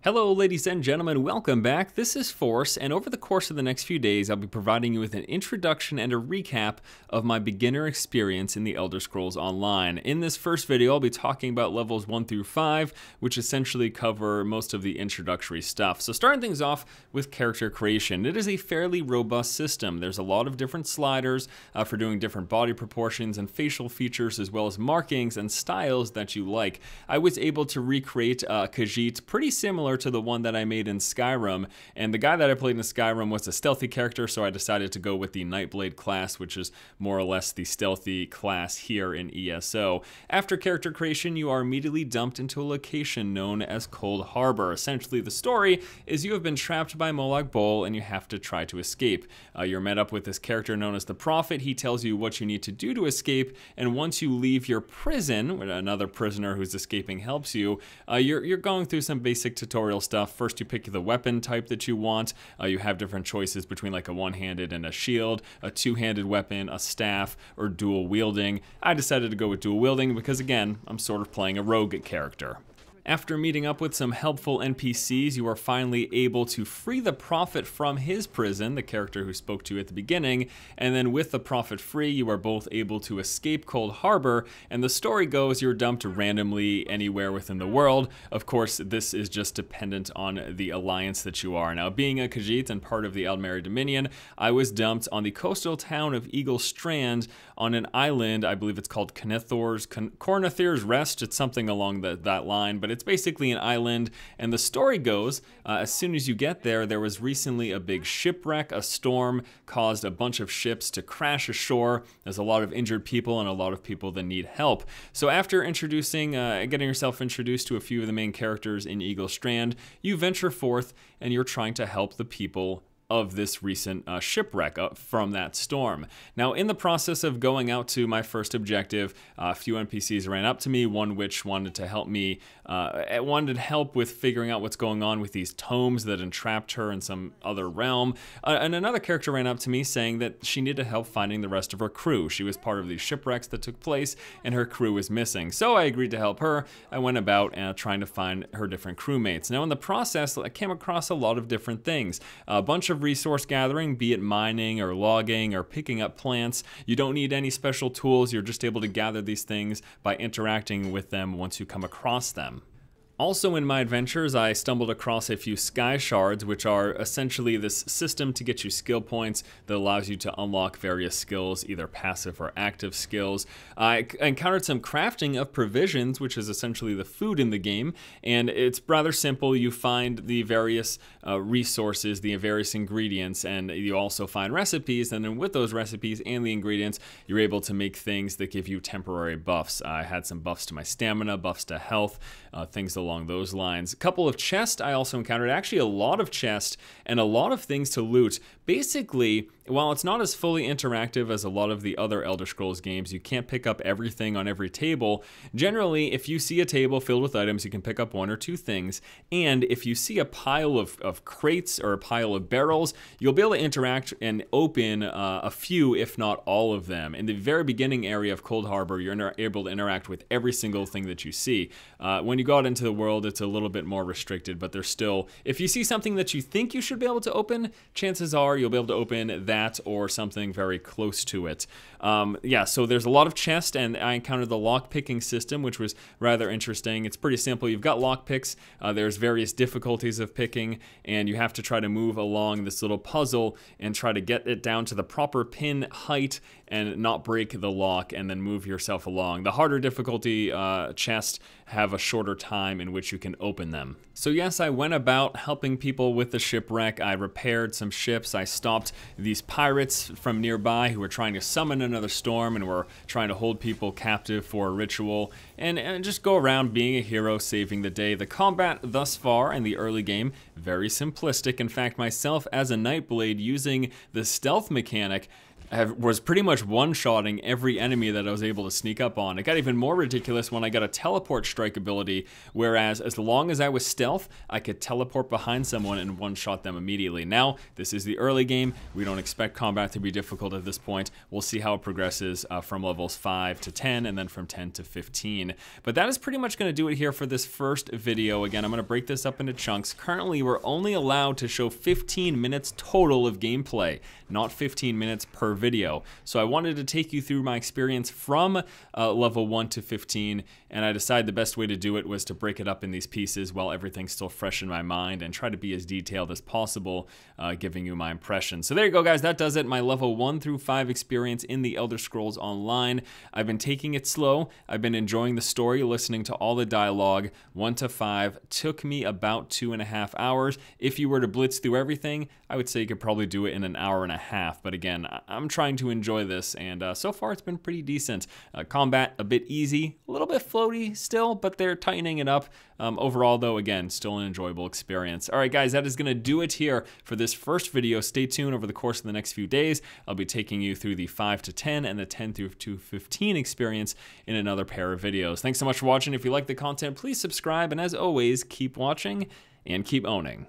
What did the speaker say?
Hello ladies and gentlemen, welcome back. This is Force, and over the course of the next few days I'll be providing you with an introduction and a recap of my beginner experience in the Elder Scrolls Online. In this first video I'll be talking about levels 1 through 5, which essentially cover most of the introductory stuff. So starting things off with character creation, it is a fairly robust system. There's a lot of different sliders for doing different body proportions and facial features, as well as markings and styles that you like. I was able to recreate Khajiit pretty similar to the one that I made in Skyrim, and the guy that I played in Skyrim was a stealthy character, so I decided to go with the Nightblade class, which is more or less the stealthy class here in ESO. After character creation, you are immediately dumped into a location known as Cold Harbor. Essentially, the story is you have been trapped by Molag Bal and you have to try to escape. You're met up with this character known as the Prophet. He tells you what you need to do to escape, and once you leave your prison, when another prisoner who's escaping helps you, you're going through some basic tutorial stuff. First, you pick the weapon type that you want. You have different choices between like a one-handed and a shield, a two-handed weapon, a staff, or dual wielding. I decided to go with dual wielding because, again, I'm sort of playing a rogue character. After meeting up with some helpful NPCs, you are finally able to free the Prophet from his prison, the character who spoke to you at the beginning, and then with the Prophet free, you are both able to escape Cold Harbor, and the story goes you're dumped randomly anywhere within the world. Of course, this is just dependent on the alliance that you are. Now, being a Khajiit and part of the Aldmeri Dominion, I was dumped on the coastal town of Eagle Strand on an island. I believe it's called Cornethir's Rest. It's something along that line, but it's basically an island, and the story goes, as soon as you get there, there was recently a big shipwreck. A storm caused a bunch of ships to crash ashore. There's a lot of injured people and a lot of people that need help. So after getting yourself introduced to a few of the main characters in Eagle Strand, you venture forth and you're trying to help the people of this recent shipwreck from that storm. Now, in the process of going out to my first objective, a few NPCs ran up to me, one which wanted to help me, wanted help with figuring out what's going on with these tomes that entrapped her in some other realm. And another character ran up to me saying that she needed help finding the rest of her crew. She was part of these shipwrecks that took place, and her crew was missing. So I agreed to help her. I went about trying to find her different crewmates. Now, in the process, I came across a lot of different things. A bunch of resource gathering, be it mining or logging or picking up plants. You don't need any special tools. You're just able to gather these things by interacting with them once you come across them. Also in my adventures, I stumbled across a few Skye Shards, which are essentially this system to get you skill points that allows you to unlock various skills, either passive or active skills. I encountered some crafting of provisions, which is essentially the food in the game, and it's rather simple. You find the various resources, the various ingredients, and you also find recipes, and then with those recipes and the ingredients, you're able to make things that give you temporary buffs. I had some buffs to my stamina, buffs to health, things along those lines. A couple of chests I also encountered, actually a lot of chests and a lot of things to loot. Basically, while it's not as fully interactive as a lot of the other Elder Scrolls games, you can't pick up everything on every table. Generally, if you see a table filled with items, you can pick up one or two things, and if you see a pile of crates or a pile of barrels, you'll be able to interact and open a few, if not all of them. In the very beginning area of Cold Harbor, you're able to interact with every single thing that you see. When you go out into the world, it's a little bit more restricted, but there's still, if you see something that you think you should be able to open, chances are you'll be able to open that or something very close to it. Yeah, so there's a lot of chests, and I encountered the lock-picking system, which was rather interesting. It's pretty simple. You've got lock-picks, there's various difficulties of picking, and you have to try to move along this little puzzle and try to get it down to the proper pin height and not break the lock, and then move yourself along. The harder difficulty chests have a shorter time in which you can open them. So yes, I went about helping people with the shipwreck. I repaired some ships. I stopped these pirates from nearby who were trying to summon another storm and were trying to hold people captive for a ritual, and just go around being a hero, saving the day. The combat thus far in the early game, very simplistic. In fact, myself as a Nightblade using the stealth mechanic, was pretty much one-shotting every enemy that I was able to sneak up on. It got even more ridiculous when I got a teleport strike ability, whereas as long as I was stealth, I could teleport behind someone and one-shot them immediately. Now, this is the early game. We don't expect combat to be difficult at this point. We'll see how it progresses from levels 5 to 10 and then from 10 to 15. But that is pretty much going to do it here for this first video. Again, I'm going to break this up into chunks. Currently, we're only allowed to show 15 minutes total of gameplay, not 15 minutes per video. So I wanted to take you through my experience from level 1 to 15, and I decided the best way to do it was to break it up in these pieces while everything's still fresh in my mind and try to be as detailed as possible, giving you my impressions. So there you go, guys. That does it. My level 1 through 5 experience in the Elder Scrolls Online. I've been taking it slow. I've been enjoying the story, listening to all the dialogue. 1 to 5 took me about 2.5 hours. If you were to blitz through everything, I would say you could probably do it in an hour and a half. But again, I'm trying to enjoy this, and so far it's been pretty decent. Combat a bit easy, a little bit floaty still, but they're tightening it up. Overall, though, again, still an enjoyable experience. All right, guys, that is going to do it here for this first video. Stay tuned over the course of the next few days. I'll be taking you through the 5 to 10 and the 10 through to 15 experience in another pair of videos. Thanks so much for watching. If you like the content, please subscribe, and as always, keep watching and keep owning.